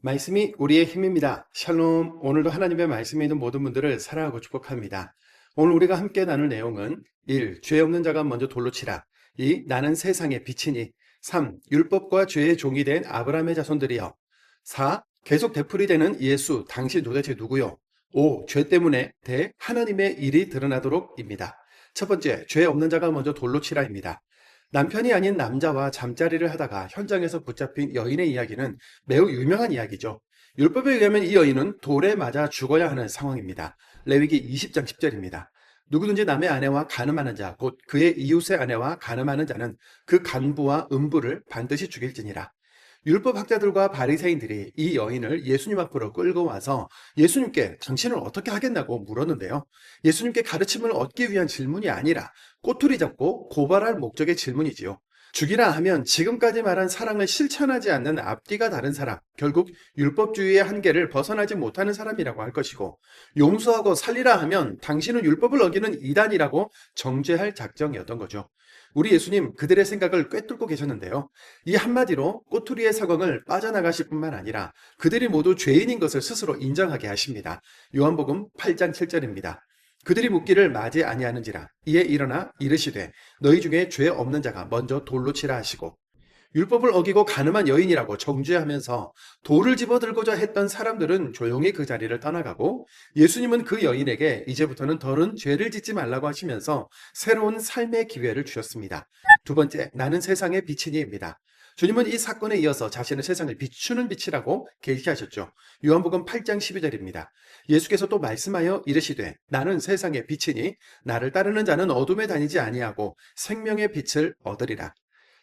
말씀이 우리의 힘입니다. 샬롬. 오늘도 하나님의 말씀에 있는 모든 분들을 사랑하고 축복합니다. 오늘 우리가 함께 나눌 내용은 1. 죄 없는 자가 먼저 돌로 치라. 2. 나는 세상의 빛이니. 3. 율법과 죄의 종이 된 아브라함의 자손들이여. 4. 계속 되풀이되는 예수, 당신 도대체 누구요? 5. 죄 때문에 하나님의 일이 드러나도록입니다. 첫 번째, 죄 없는 자가 먼저 돌로 치라입니다. 남편이 아닌 남자와 잠자리를 하다가 현장에서 붙잡힌 여인의 이야기는 매우 유명한 이야기죠. 율법에 의하면 이 여인은 돌에 맞아 죽어야 하는 상황입니다. 레위기 20장 10절입니다. 누구든지 남의 아내와 간음하는 자, 곧 그의 이웃의 아내와 간음하는 자는 그 간부와 음부를 반드시 죽일지니라. 율법 학자들과 바리새인들이 이 여인을 예수님 앞으로 끌고 와서 예수님께 당신은 어떻게 하겠냐고 물었는데요. 예수님께 가르침을 얻기 위한 질문이 아니라 꼬투리 잡고 고발할 목적의 질문이지요. 죽이라 하면 지금까지 말한 사랑을 실천하지 않는 앞뒤가 다른 사람, 결국 율법주의의 한계를 벗어나지 못하는 사람이라고 할 것이고, 용서하고 살리라 하면 당신은 율법을 어기는 이단이라고 정죄할 작정이었던 거죠. 우리 예수님 그들의 생각을 꿰뚫고 계셨는데요. 이 한마디로 꼬투리의 사광을 빠져나가실 뿐만 아니라 그들이 모두 죄인인 것을 스스로 인정하게 하십니다. 요한복음 8장 7절입니다. 그들이 묻기를 맞이 아니하는지라 이에 일어나 이르시되 너희 중에 죄 없는 자가 먼저 돌로 치라 하시고, 율법을 어기고 간음한 여인이라고 정죄하면서 돌을 집어들고자 했던 사람들은 조용히 그 자리를 떠나가고, 예수님은 그 여인에게 이제부터는 더는 죄를 짓지 말라고 하시면서 새로운 삶의 기회를 주셨습니다. 두 번째, 나는 세상의 빛이니입니다. 주님은 이 사건에 이어서 자신을 세상을 비추는 빛이라고 계시하셨죠. 요한복음 8장 12절입니다. 예수께서 또 말씀하여 이르시되 나는 세상의 빛이니 나를 따르는 자는 어둠에 다니지 아니하고 생명의 빛을 얻으리라.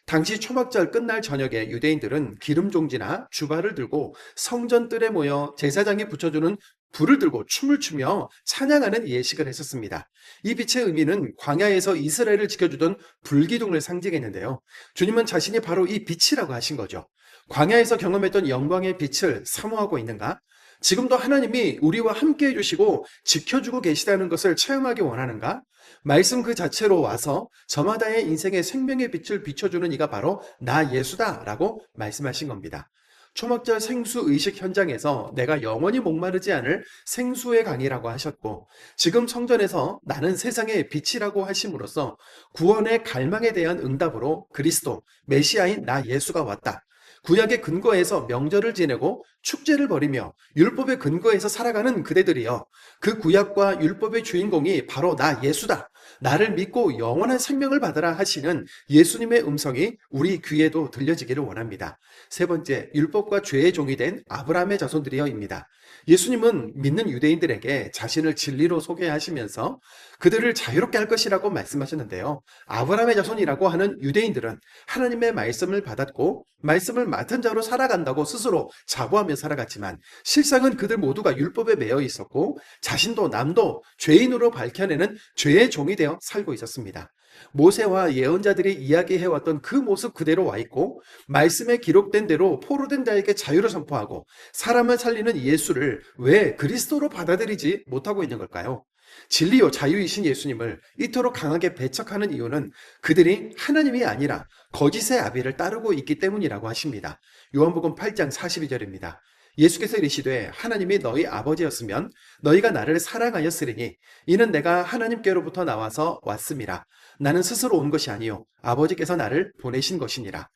당시 초막절 끝날 저녁에 유대인들은 기름 종지나 주발을 들고 성전 뜰에 모여 제사장이 붙여주는 불을 들고 춤을 추며 찬양하는 예식을 했었습니다. 이 빛의 의미는 광야에서 이스라엘을 지켜주던 불기둥을 상징했는데요. 주님은 자신이 바로 이 빛이라고 하신 거죠. 광야에서 경험했던 영광의 빛을 사모하고 있는가? 지금도 하나님이 우리와 함께 해주시고 지켜주고 계시다는 것을 체험하기 원하는가? 말씀 그 자체로 와서 저마다의 인생의 생명의 빛을 비춰주는 이가 바로 나 예수다라고 말씀하신 겁니다. 초막절 생수 의식 현장에서 내가 영원히 목마르지 않을 생수의 강이라고 하셨고, 지금 성전에서 나는 세상의 빛이라고 하심으로써 구원의 갈망에 대한 응답으로 그리스도, 메시아인 나 예수가 왔다. 구약의 근거에서 명절을 지내고 축제를 벌이며 율법의 근거에서 살아가는 그대들이여, 그 구약과 율법의 주인공이 바로 나 예수다. 나를 믿고 영원한 생명을 받으라 하시는 예수님의 음성이 우리 귀에도 들려지기를 원합니다. 세 번째, 율법과 죄의 종이 된 아브라함의 자손들이여입니다. 예수님은 믿는 유대인들에게 자신을 진리로 소개하시면서 그들을 자유롭게 할 것이라고 말씀하셨는데요. 아브라함의 자손이라고 하는 유대인들은 하나님의 말씀을 받았고 말씀을 맡은 자로 살아간다고 스스로 자부하며 살아갔지만, 실상은 그들 모두가 율법에 매여 있었고 자신도 남도 죄인으로 밝혀내는 죄의 종이 되어 살고 있었습니다. 모세와 예언자들이 이야기해왔던 그 모습 그대로 와 있고, 말씀에 기록된 대로 포로된 자에게 자유를 선포하고 사람을 살리는 예수를 왜 그리스도로 받아들이지 못하고 있는 걸까요? 진리요 자유이신 예수님을 이토록 강하게 배척하는 이유는 그들이 하나님이 아니라 거짓의 아비를 따르고 있기 때문이라고 하십니다. 요한복음 8장 42절입니다. 예수께서 이르시되 하나님이 너희 아버지였으면 너희가 나를 사랑하였으리니 이는 내가 하나님께로부터 나와서 왔음이라. 나는 스스로 온 것이 아니요 아버지께서 나를 보내신 것이니라.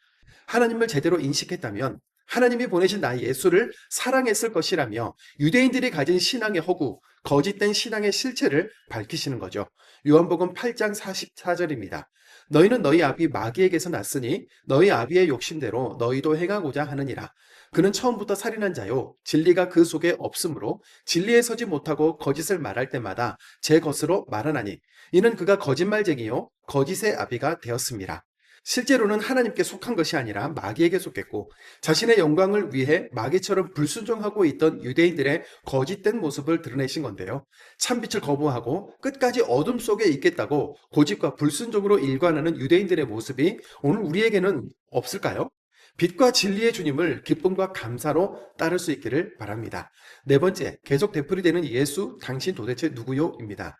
하나님을 제대로 인식했다면 하나님이 보내신 나 예수를 사랑했을 것이라며 유대인들이 가진 신앙의 허구, 거짓된 신앙의 실체를 밝히시는 거죠. 요한복음 8장 44절입니다. 너희는 너희 아비 마귀에게서 났으니 너희 아비의 욕심대로 너희도 행하고자 하느니라. 그는 처음부터 살인한 자요 진리가 그 속에 없으므로 진리에 서지 못하고 거짓을 말할 때마다 제 것으로 말하나니 이는 그가 거짓말쟁이요 거짓의 아비가 되었습니다. 실제로는 하나님께 속한 것이 아니라 마귀에게 속했고, 자신의 영광을 위해 마귀처럼 불순종하고 있던 유대인들의 거짓된 모습을 드러내신 건데요. 참빛을 거부하고 끝까지 어둠 속에 있겠다고 고집과 불순종으로 일관하는 유대인들의 모습이 오늘 우리에게는 없을까요? 빛과 진리의 주님을 기쁨과 감사로 따를 수 있기를 바랍니다. 네 번째, 계속 되풀이되는 예수, 당신 도대체 누구요? 입니다.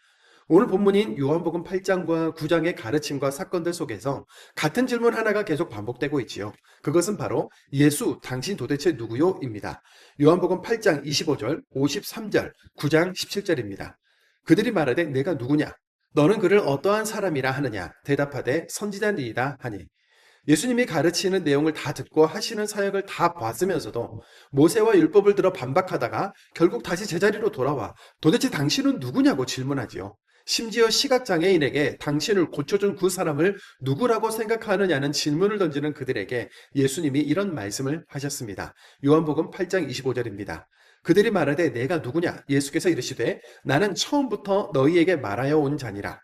오늘 본문인 요한복음 8장과 9장의 가르침과 사건들 속에서 같은 질문 하나가 계속 반복되고 있지요. 그것은 바로 예수, 당신 도대체 누구요? 입니다. 요한복음 8장 25절, 53절, 9장 17절입니다. 그들이 말하되 내가 누구냐? 너는 그를 어떠한 사람이라 하느냐? 대답하되 선지자니이다 하니. 예수님이 가르치는 내용을 다 듣고 하시는 사역을 다 봤으면서도 모세와 율법을 들어 반박하다가 결국 다시 제자리로 돌아와 도대체 당신은 누구냐고 질문하지요. 심지어 시각장애인에게 당신을 고쳐준 그 사람을 누구라고 생각하느냐는 질문을 던지는 그들에게 예수님이 이런 말씀을 하셨습니다. 요한복음 8장 25절입니다. 그들이 말하되 내가 누구냐? 예수께서 이르시되 나는 처음부터 너희에게 말하여 온 자니라.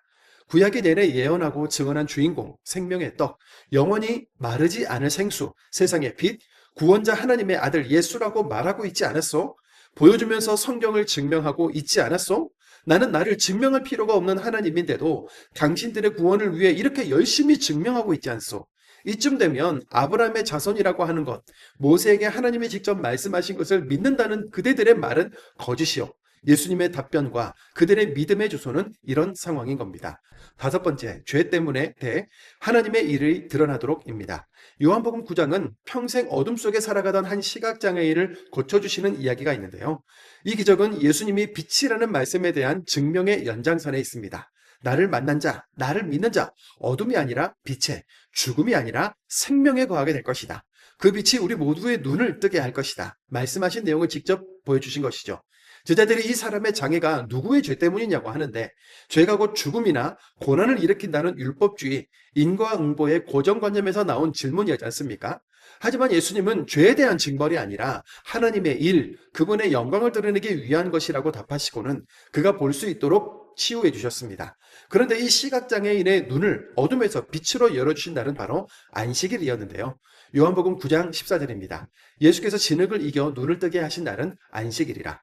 구약이 내내 예언하고 증언한 주인공, 생명의 떡, 영원히 마르지 않을 생수, 세상의 빛, 구원자 하나님의 아들 예수라고 말하고 있지 않았소? 보여주면서 성경을 증명하고 있지 않았소? 나는 나를 증명할 필요가 없는 하나님인데도 당신들의 구원을 위해 이렇게 열심히 증명하고 있지 않소? 이쯤 되면 아브라함의 자손이라고 하는 것, 모세에게 하나님이 직접 말씀하신 것을 믿는다는 그대들의 말은 거짓이요. 예수님의 답변과 그들의 믿음의 주소는 이런 상황인 겁니다. 다섯 번째, 죄 때문에 하나님의 일이 드러나도록입니다. 요한복음 9장은 평생 어둠 속에 살아가던 한 시각장애인을 고쳐주시는 이야기가 있는데요. 이 기적은 예수님이 빛이라는 말씀에 대한 증명의 연장선에 있습니다. 나를 만난 자, 나를 믿는 자, 어둠이 아니라 빛에, 죽음이 아니라 생명에 거하게 될 것이다. 그 빛이 우리 모두의 눈을 뜨게 할 것이다. 말씀하신 내용을 직접 보여주신 것이죠. 제자들이 이 사람의 장애가 누구의 죄 때문이냐고 하는데 죄가 곧 죽음이나 고난을 일으킨다는 율법주의, 인과응보의 고정관념에서 나온 질문이었지 않습니까? 하지만 예수님은 죄에 대한 징벌이 아니라 하나님의 일, 그분의 영광을 드러내기 위한 것이라고 답하시고는 그가 볼 수 있도록 치유해 주셨습니다. 그런데 이 시각장애인의 눈을 어둠에서 빛으로 열어주신 날은 바로 안식일이었는데요. 요한복음 9장 14절입니다. 예수께서 진흙을 이겨 눈을 뜨게 하신 날은 안식일이라.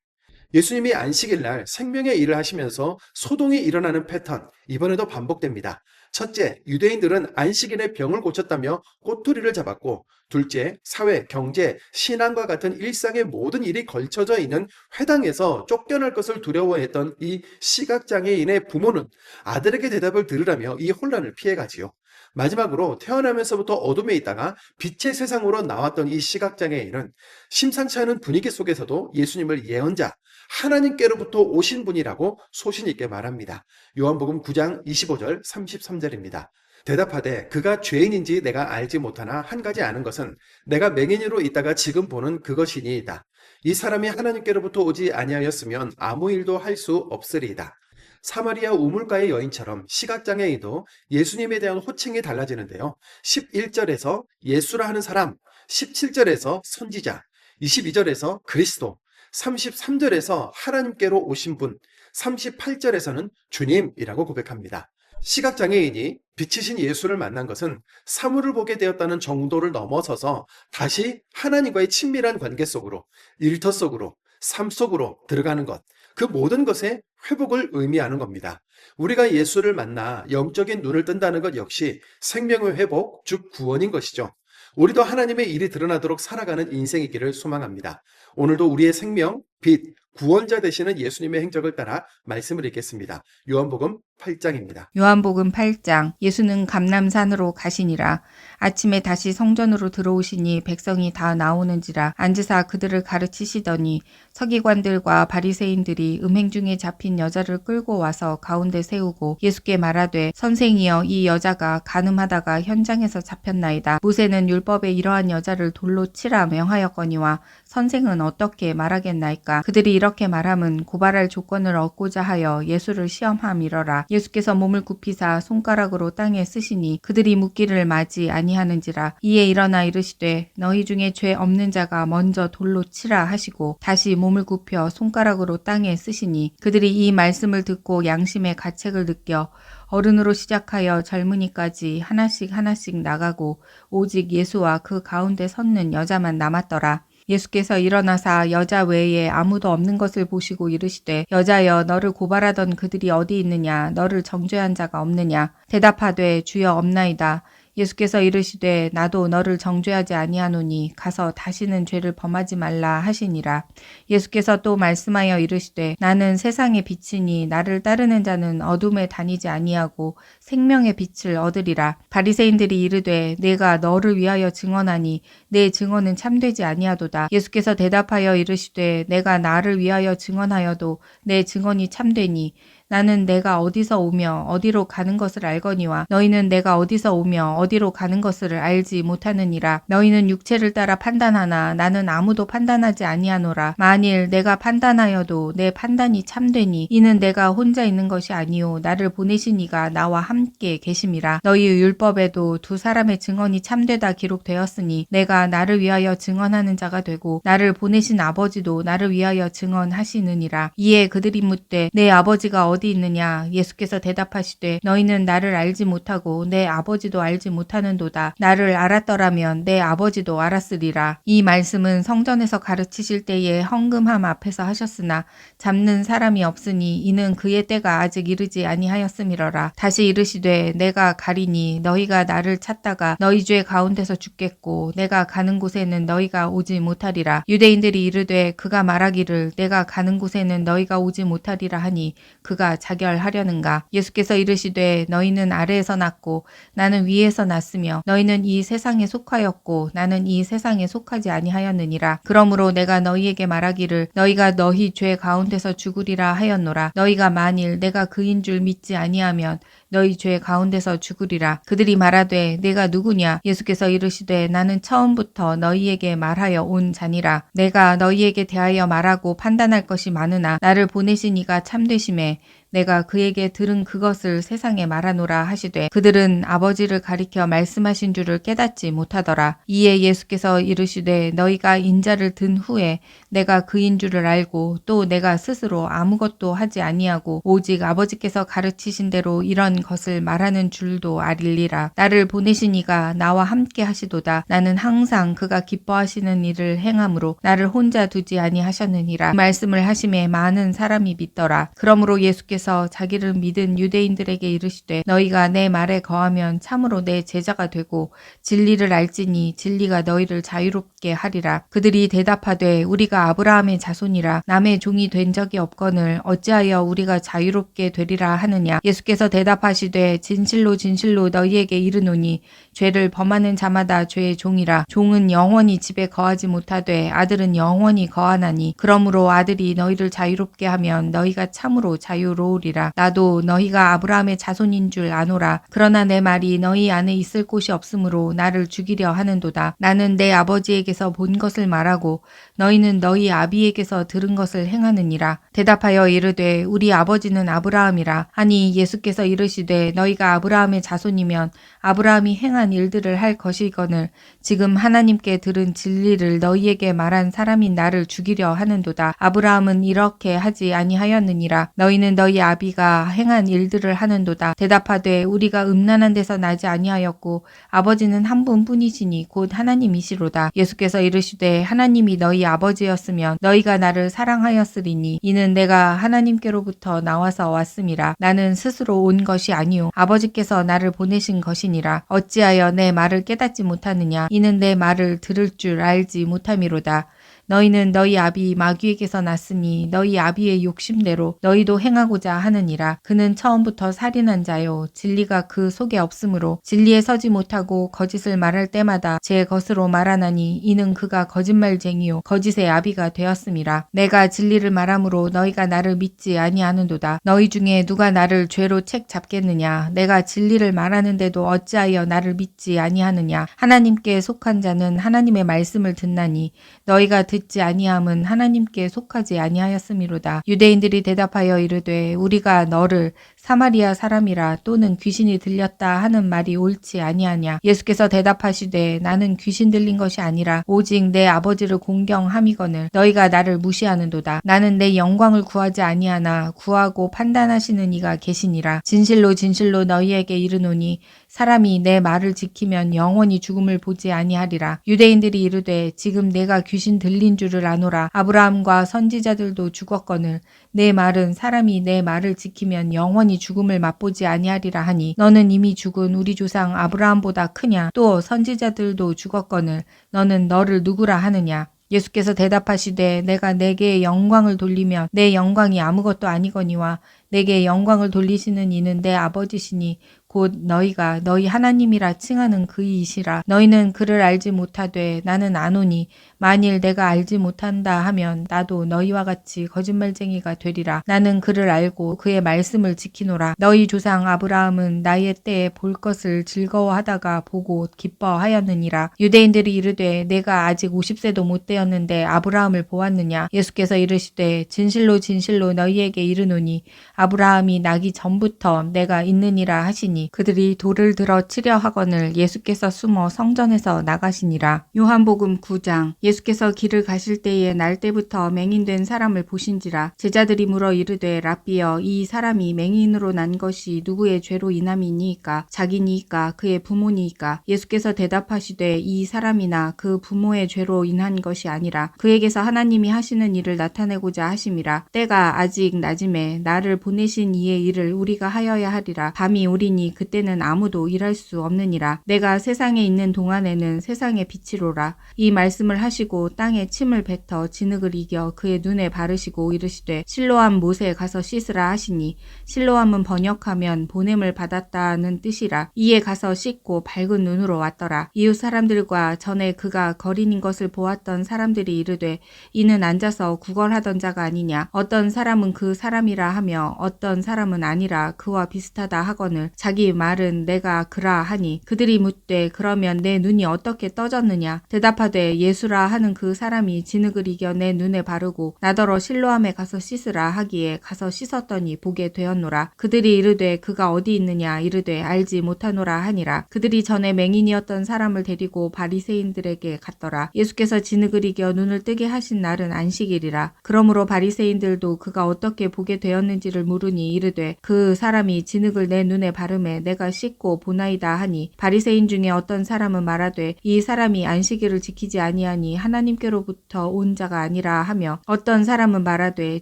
예수님이 안식일 날 생명의 일을 하시면서 소동이 일어나는 패턴, 이번에도 반복됩니다. 첫째, 유대인들은 안식일에 병을 고쳤다며 꼬투리를 잡았고, 둘째, 사회, 경제, 신앙과 같은 일상의 모든 일이 걸쳐져 있는 회당에서 쫓겨날 것을 두려워했던 이 시각장애인의 부모는 아들에게 대답을 들으라며 이 혼란을 피해가지요. 마지막으로 태어나면서부터 어둠에 있다가 빛의 세상으로 나왔던 이 시각장애인은 심상치 않은 분위기 속에서도 예수님을 예언자, 하나님께로부터 오신 분이라고 소신 있게 말합니다. 요한복음 9장 25절 33절입니다. 대답하되 그가 죄인인지 내가 알지 못하나 한 가지 아는 것은 내가 맹인으로 있다가 지금 보는 그것이니이다. 이 사람이 하나님께로부터 오지 아니하였으면 아무 일도 할 수 없으리이다. 사마리아 우물가의 여인처럼 시각장애인도 예수님에 대한 호칭이 달라지는데요. 11절에서 예수라 하는 사람, 17절에서 선지자, 22절에서 그리스도, 33절에서 하나님께로 오신 분, 38절에서는 주님이라고 고백합니다. 시각장애인이 빛이신 예수를 만난 것은 사물을 보게 되었다는 정도를 넘어서서 다시 하나님과의 친밀한 관계 속으로, 일터 속으로, 삶 속으로 들어가는 것, 그 모든 것의 회복을 의미하는 겁니다. 우리가 예수를 만나 영적인 눈을 뜬다는 것 역시 생명의 회복, 즉 구원인 것이죠. 우리도 하나님의 일이 드러나도록 살아가는 인생이기를 소망합니다. 오늘도 우리의 생명, 빛, 구원자 되시는 예수님의 행적을 따라 말씀을 읽겠습니다. 요한복음 8장입니다. 요한복음 8장. 예수는 감람산으로 가시니라. 아침에 다시 성전으로 들어오시니 백성이 다 나오는지라 앉으사 그들을 가르치시더니 서기관들과 바리새인들이 음행 중에 잡힌 여자를 끌고 와서 가운데 세우고 예수께 말하되 선생이여 이 여자가 간음하다가 현장에서 잡혔나이다. 모세는 율법에 이러한 여자를 돌로 치라 명하였거니와 선생은 어떻게 말하겠나이까. 그들이 이렇게 말함은 고발할 조건을 얻고자 하여 예수를 시험함이러라. 예수께서 몸을 굽히사 손가락으로 땅에 쓰시니 그들이 묻기를 마지 아니하는지라. 이에 일어나 이르시되 너희 중에 죄 없는 자가 먼저 돌로 치라 하시고 다시 몸을 굽혀 손가락으로 땅에 쓰시니 그들이 이 말씀을 듣고 양심의 가책을 느껴 어른으로 시작하여 젊은이까지 하나씩 나가고 오직 예수와 그 가운데 섰는 여자만 남았더라. 예수께서 일어나사 여자 외에 아무도 없는 것을 보시고 이르시되 여자여 너를 고발하던 그들이 어디 있느냐 너를 정죄한 자가 없느냐 대답하되 주여 없나이다. 예수께서 이르시되 나도 너를 정죄하지 아니하노니 가서 다시는 죄를 범하지 말라 하시니라. 예수께서 또 말씀하여 이르시되 나는 세상의 빛이니 나를 따르는 자는 어둠에 다니지 아니하고 생명의 빛을 얻으리라. 바리새인들이 이르되 내가 너를 위하여 증언하니 내 증언은 참되지 아니하도다. 예수께서 대답하여 이르시되 내가 나를 위하여 증언하여도 내 증언이 참되니 나는 내가 어디서 오며 어디로 가는 것을 알거니와 너희는 내가 어디서 오며 어디로 가는 것을 알지 못하느니라. 너희는 육체를 따라 판단하나 나는 아무도 판단하지 아니하노라. 만일 내가 판단하여도 내 판단이 참되니 이는 내가 혼자 있는 것이 아니요 나를 보내신 이가 나와 함께 계심이라. 너희 율법에도 두 사람의 증언이 참되다 기록되었으니 내가 나를 위하여 증언하는 자가 되고 나를 보내신 아버지도 나를 위하여 증언하시느니라. 이에 그들이 묻되 내 아버지가 어디 있느냐? 예수께서 대답하시되 너희는 나를 알지 못하고 내 아버지도 알지 못하는도다. 나를 알았더라면 내 아버지도 알았으리라. 이 말씀은 성전에서 가르치실 때에 헌금함 앞에서 하셨으나 잡는 사람이 없으니 이는 그의 때가 아직 이르지 아니하였음이러라. 다시 이르시되 내가 가리니 너희가 나를 찾다가 너희 죄 가운데서 죽겠고 내가 가는 곳에는 너희가 오지 못하리라. 유대인들이 이르되 그가 말하기를 내가 가는 곳에는 너희가 오지 못하리라 하니 그가 자결하려는가? 예수께서 이르시되 너희는 아래에서 났고 나는 위에서 났으며 너희는 이 세상에 속하였고 나는 이 세상에 속하지 아니하였느니라. 그러므로 내가 너희에게 말하기를 너희가 너희 죄 가운데서 죽으리라 하였노라. 너희가 만일 내가 그인 줄 믿지 아니하면 너희 죄 가운데서 죽으리라. 그들이 말하되 내가 누구냐? 예수께서 이르시되 나는 처음부터 너희에게 말하여 온 자니라. 내가 너희에게 대하여 말하고 판단할 것이 많으나 나를 보내신 이가 참되심에 내가 그에게 들은 그것을 세상에 말하노라 하시되 그들은 아버지를 가리켜 말씀하신 줄을 깨닫지 못하더라. 이에 예수께서 이르시되 너희가 인자를 든 후에 내가 그인 줄을 알고 또 내가 스스로 아무것도 하지 아니하고 오직 아버지께서 가르치신 대로 이런 것을 말하는 줄도 알리라. 나를 보내신 이가 나와 함께 하시도다. 나는 항상 그가 기뻐하시는 일을 행함으로 나를 혼자 두지 아니하셨느니라. 그 말씀을 하심에 많은 사람이 믿더라. 그러므로 예수께서 자기를 믿은 유대인들에게 이르시되 너희가 내 말에 거하면 참으로 내 제자가 되고 진리를 알지니 진리가 너희를 자유롭게 하리라. 그들이 대답하되 우리가 아브라함의 자손이라 남의 종이 된 적이 없거늘 어찌하여 우리가 자유롭게 되리라 하느냐? 예수께서 대답하시되 진실로 진실로 너희에게 이르노니 죄를 범하는 자마다 죄의 종이라. 종은 영원히 집에 거하지 못하되 아들은 영원히 거하나니 그러므로 아들이 너희를 자유롭게 하면 너희가 참으로 자유로우리라. 나도 너희가 아브라함의 자손인 줄 아노라. 그러나 내 말이 너희 안에 있을 곳이 없으므로 나를 죽이려 하는도다. 나는 내 아버지에게서 본 것을 말하고 너희는 너희 아비에게서 들은 것을 행하느니라. 대답하여 이르되 우리 아버지는 아브라함이라 하니 예수께서 이르시되 너희가 아브라함의 자손이면 아브라함이 행한 일들을 할 것이거늘 지금 하나님께 들은 진리를 너희에게 말한 사람인 나를 죽이려 하는도다. 아브라함은 이렇게 하지 아니하였느니라. 너희는 너희 아비가 행한 일들을 하는도다. 대답하되 우리가 음란한 데서 나지 아니하였고 아버지는 한 분뿐이시니 곧 하나님이시로다. 예수께서 이르시되 하나님이 너희 아버지였으면 너희가 나를 사랑하였으리니 이는 내가 하나님께로부터 나와서 왔음이라. 나는 스스로 온 것이 아니요 아버지께서 나를 보내신 것이니라. 어찌하여 내 말을 깨닫지 못하느냐? 이는 내 말을 들을 줄 알지 못함이로다. 너희는 너희 아비 마귀에게서 났으니 너희 아비의 욕심대로 너희도 행하고자 하느니라. 그는 처음부터 살인한 자요 진리가 그 속에 없으므로 진리에 서지 못하고 거짓을 말할 때마다 제 것으로 말하나니 이는 그가 거짓말쟁이요 거짓의 아비가 되었음이라. 내가 진리를 말함으로 너희가 나를 믿지 아니하는도다. 너희 중에 누가 나를 죄로 책 잡겠느냐? 내가 진리를 말하는데도 어찌하여 나를 믿지 아니하느냐? 하나님께 속한 자는 하나님의 말씀을 듣나니 너희가 듣지 아니함은 하나님께 속하지 아니하였음이로다. 유대인들이 대답하여 이르되 우리가 너를 사마리아 사람이라 또는 귀신이 들렸다 하는 말이 옳지 아니하냐? 예수께서 대답하시되 나는 귀신 들린 것이 아니라 오직 내 아버지를 공경함이거늘 너희가 나를 무시하는도다. 나는 내 영광을 구하지 아니하나 구하고 판단하시는 이가 계시니라. 진실로 진실로 너희에게 이르노니 사람이 내 말을 지키면 영원히 죽음을 보지 아니하리라. 유대인들이 이르되 지금 내가 귀신 들린 줄을 아노라. 아브라함과 선지자들도 죽었거늘 내 말은 사람이 내 말을 지키면 영원히 영원히 죽음을 맛보지 아니하리라 하니 너는 이미 죽은 우리 조상 아브라함보다 크냐? 또 선지자들도 죽었거늘 너는 너를 누구라 하느냐? 예수께서 대답하시되 내가 내게 영광을 돌리면 내 영광이 아무것도 아니거니와 내게 영광을 돌리시는 이는 내 아버지시니 곧 너희가 너희 하나님이라 칭하는 그이시라. 너희는 그를 알지 못하되 나는 아노니 만일 내가 알지 못한다 하면 나도 너희와 같이 거짓말쟁이가 되리라. 나는 그를 알고 그의 말씀을 지키노라. 너희 조상 아브라함은 나의 때에 볼 것을 즐거워하다가 보고 기뻐하였느니라. 유대인들이 이르되 내가 아직 50세도 못 되었는데 아브라함을 보았느냐? 예수께서 이르시되 진실로 진실로 너희에게 이르노니 아브라함이 나기 전부터 내가 있느니라 하시니 그들이 돌을 들어 치려 하거늘 예수께서 숨어 성전에서 나가시니라. 요한복음 9장. 예수께서 길을 가실 때에 날 때부터 맹인된 사람을 보신지라. 제자들이 물어 이르되 랍비여 이 사람이 맹인으로 난 것이 누구의 죄로 인함이니이까? 자기니이까 그의 부모니이까? 예수께서 대답하시되 이 사람이나 그 부모의 죄로 인한 것이 아니라 그에게서 하나님이 하시는 일을 나타내고자 하심이라. 때가 아직 낮음에 나를 보내신 이의 일을 우리가 하여야 하리라. 밤이 오리니 그때는 아무도 일할 수 없느니라. 내가 세상에 있는 동안에는 세상의 빛이로라. 이 말씀을 하시고 땅에 침을 뱉어 진흙을 이겨 그의 눈에 바르시고 이르시되 실로암 못에 가서 씻으라 하시니 실로암은 번역하면 보냄을 받았다는 뜻이라. 이에 가서 씻고 밝은 눈으로 왔더라. 이웃 사람들과 전에 그가 거린인 것을 보았던 사람들이 이르되 이는 앉아서 구걸하던 자가 아니냐? 어떤 사람은 그 사람이라 하며 어떤 사람은 아니라 그와 비슷하다 하거늘 자기 말은 내가 그라 하니 그들이 묻되 그러면 내 눈이 어떻게 떠졌느냐? 대답하되 예수라 하는 그 사람이 진흙을 이겨 내 눈에 바르고 나더러 실로암에 가서 씻으라 하기에 가서 씻었더니 보게 되었노라. 그들이 이르되 그가 어디 있느냐? 이르되 알지 못하노라 하니라. 그들이 전에 맹인이었던 사람을 데리고 바리새인들에게 갔더라. 예수께서 진흙을 이겨 눈을 뜨게 하신 날은 안식일이라. 그러므로 바리새인들도 그가 어떻게 보게 되었는지를 물으니 이르되 그 사람이 진흙을 내 눈에 바르매 내가 씻고 보나이다 하니 바리새인 중에 어떤 사람은 말하되 이 사람이 안식일을 지키지 아니하니 하나님께로부터 온 자가 아니라 하며 어떤 사람은 말하되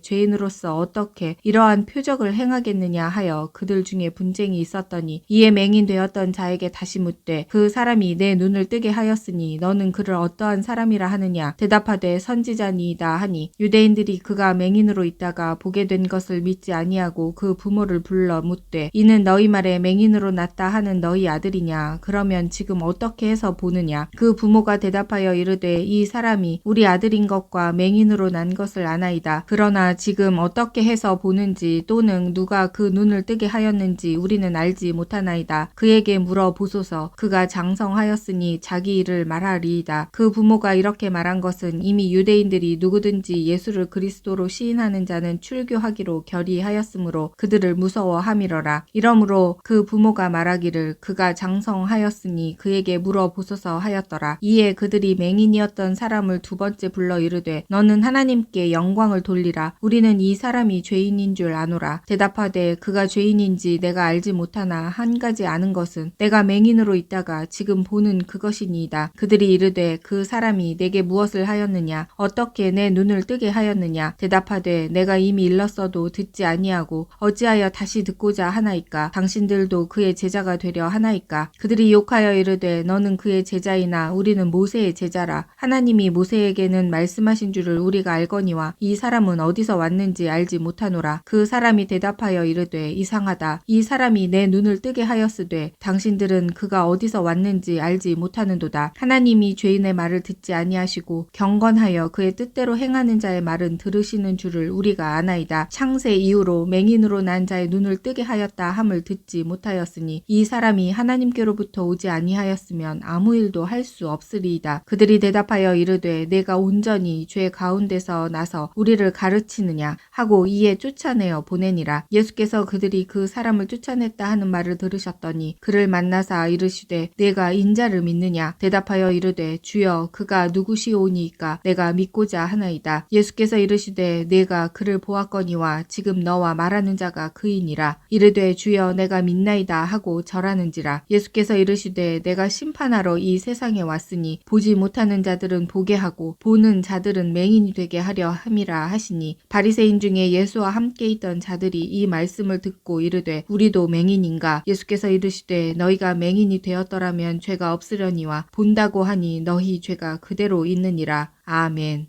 죄인으로서 어떻게 이러한 표적을 행하겠느냐 하여 그들 중에 분쟁이 있었더니 이에 맹인되었던 자에게 다시 묻되 그 사람이 내 눈을 뜨게 하였으니 너는 그를 어떠한 사람이라 하느냐? 대답하되 선지자니이다 하니 유대인들이 그가 맹인으로 있다가 보게 된 것을 믿지 아니하고 그 부모를 불러 묻되 이는 너희 말에 맹인으로 났다 하는 너희 아들이냐? 그러면 지금 어떻게 해서 보느냐? 그 부모가 대답하여 이르되 이 사람이 우리 아들인 것과 맹인으로 난 것을 아나이다. 그러나 지금 어떻게 해서 보는지 또는 누가 그 눈을 뜨게 하였는지 우리는 알지 못하나이다. 그에게 물어보소서. 그가 장성하였으니 자기 일을 말하리이다. 그 부모가 이렇게 말한 것은 이미 유대인들이 누구든지 예수를 그리스도로 시인하는 자는 출교하기로 결의하였으므로 그들을 무서워함이러라. 이러므로 그 부모가 말하기를 그가 장성하였으니 그에게 물어보소서 하였더라. 이에 그들이 맹인이었던 사람을 두 번째 불러 이르되 너는 하나님께 영광을 돌리라. 우리는 이 사람이 죄인인 줄 아노라. 대답하되 그가 죄인인지 내가 알지 못하나 한 가지 아는 것은 내가 맹인으로 있다가 지금 보는 그것이니이다. 그들이 이르되 그 사람이 내게 무엇을 하였느냐? 어떻게 내 눈을 뜨게 하였느냐? 대답하되 내가 이미 일렀어도 듣지 아니하고 어찌하여 다시 듣고자 하나이까? 당신들도 그의 제자가 되려 하나이까? 그들이 욕하여 이르되 너는 그의 제자이나 우리는 모세의 제자라. 하나님이 모세에게는 말씀하신 줄을 우리가 알거니와 이 사람은 어디서 왔는지 알지 못하노라. 그 사람이 대답하여 이르되 이상하다. 이 사람이 내 눈을 뜨게 하였으되 당신들은 그가 어디서 왔는지 알지 못하는도다. 하나님이 죄인의 말을 듣지 아니하시고 경건하여 그의 뜻대로 행하는 자의 말은 들으시는 줄을 우리가 아나이다. 창세 이후로 맹인으로 난 자의 눈을 뜨게 하였다 함을 듣지 못하였으니 이 사람이 하나님께로부터 오지 아니하였으면 아무 일도 할 수 없으리이다. 그들이 대답하여 이르되 내가 온전히 죄 가운데서 나서 우리를 가르치느냐 하고 이에 쫓아내어 보내니라. 예수께서 그들이 그 사람을 쫓아냈다 하는 말을 들으셨더니 그를 만나사 이르시되 내가 인자를 믿느냐? 대답하여 이르되 주여 그가 누구시오니이까 내가 믿고자 하나이다. 예수께서 이르시되 내가 그를 보았거니와 지금 너와 말하는 자가 그이니라. 이르되 주여 내가 믿나이다 있나이다 하고 절하는지라. 예수께서 이르시되 내가 심판하러 이 세상에 왔으니 보지 못하는 자들은 보게 하고 보는 자들은 맹인이 되게 하려 함이라 하시니, 바리새인 중에 예수와 함께 있던 자들이 이 말씀을 듣고 이르되 우리도 맹인인가? 예수께서 이르시되 너희가 맹인이 되었더라면 죄가 없으려니와 본다고 하니 너희 죄가 그대로 있느니라. 아멘.